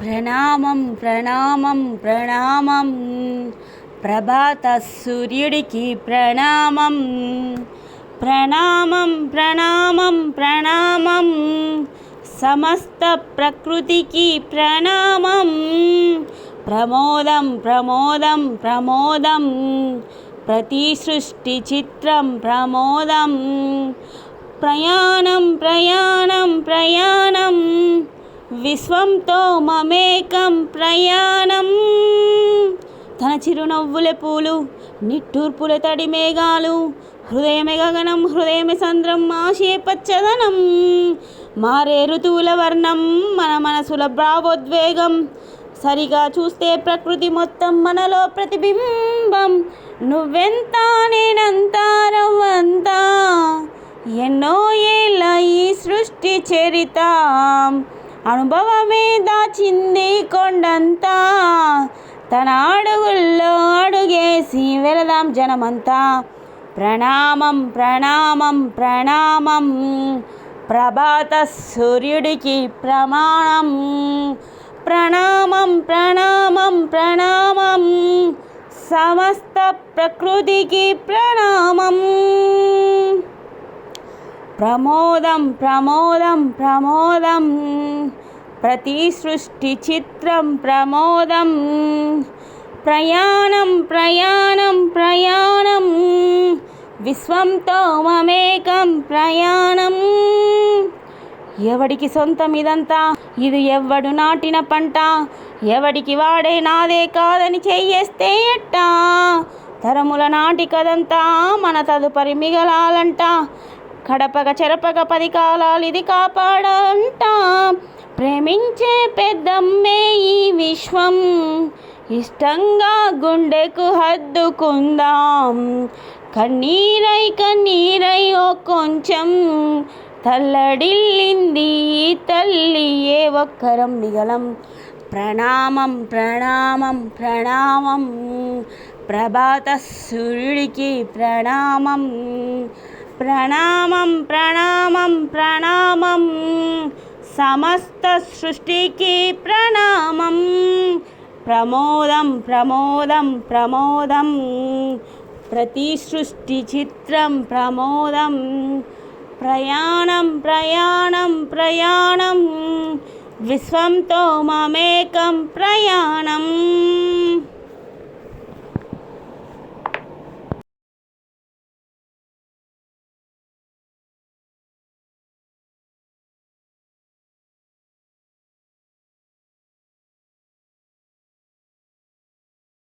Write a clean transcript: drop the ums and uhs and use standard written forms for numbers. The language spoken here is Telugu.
ప్రణామం ప్రణామం ప్రణామం ప్రభాత సూర్యుడికి ప్రణామం ప్రణామం ప్రణామం ప్రణామం సమస్త ప్రకృతికి ప్రణామం ప్రమోదం ప్రమోదం ప్రమోదం ప్రతి సృష్టి చిత్రం ప్రమోదం ప్రయాణం ప్రయాణం ప్రయాణం విశ్వంతో మమేకం ప్రయాణం. తన చిరునవ్వుల పూలు నిట్టూర్పుల తడి మేఘాలు హృదయమే గగనం హృదయమే సంద్రం ఆశే పచ్చదనం మారే ఋతువుల వర్ణం మన మనసుల భావోద్వేగం సరిగా చూస్తే ప్రకృతి మొత్తం మనలో ప్రతిబింబం. నువ్వెంత నేనంతా రవ్వంతా ఎన్నో ఏళ్ళ ఈ సృష్టి చరిత అనుభవమే దాచింది కొండంతా తన అడుగుల్లో అడుగేసి వెళదాం జనమంతా. ప్రణామం ప్రణామం ప్రణామం ప్రభాత సూర్యుడికి ప్రమాణం ప్రణామం ప్రణామం ప్రణామం సమస్త ప్రకృతికి ప్రణామం. ప్రమోదం ప్రమోదం ప్రమోదం ప్రతి సృష్టి చిత్రం ప్రమోదం ప్రయాణం ప్రయాణం ప్రయాణం విశ్వంతో మమేకం ప్రయాణం. ఎవడికి సొంతం ఇదంతా ఇది ఎవ్వడు నాటిన పంట ఎవడికి వాడే నాదే కాదని చెయ్యేస్తే ఎట్టా తరముల నాటి కదంతా మన తదుపరి మిగలాలంట కడపగ చెరపగ 10 కాలాలు ఇది కాపాడంట. ప్రేమించే పెద్దమ్మే ఈ విశ్వం ఇష్టంగా గుండెకు హద్దుకుందాం కన్నీరై కన్నీరై ఓ కొంచెం తల్లడిల్లింది తల్లి ఏ ఒక్కరం మిగలం. ప్రణామం ప్రణామం ప్రణామం ప్రభాత సూర్యుడికి ప్రణామం ప్రణామం ప్రణామం ప్రణామం సమస్త సృష్టికి ప్రణామం. ప్రమోదం ప్రమోదం ప్రమోదం ప్రతి సృష్టి చిత్రం ప్రమోదం ప్రయాణం ప్రయాణం ప్రయాణం విశ్వంతో మమేకం ప్రయాణం.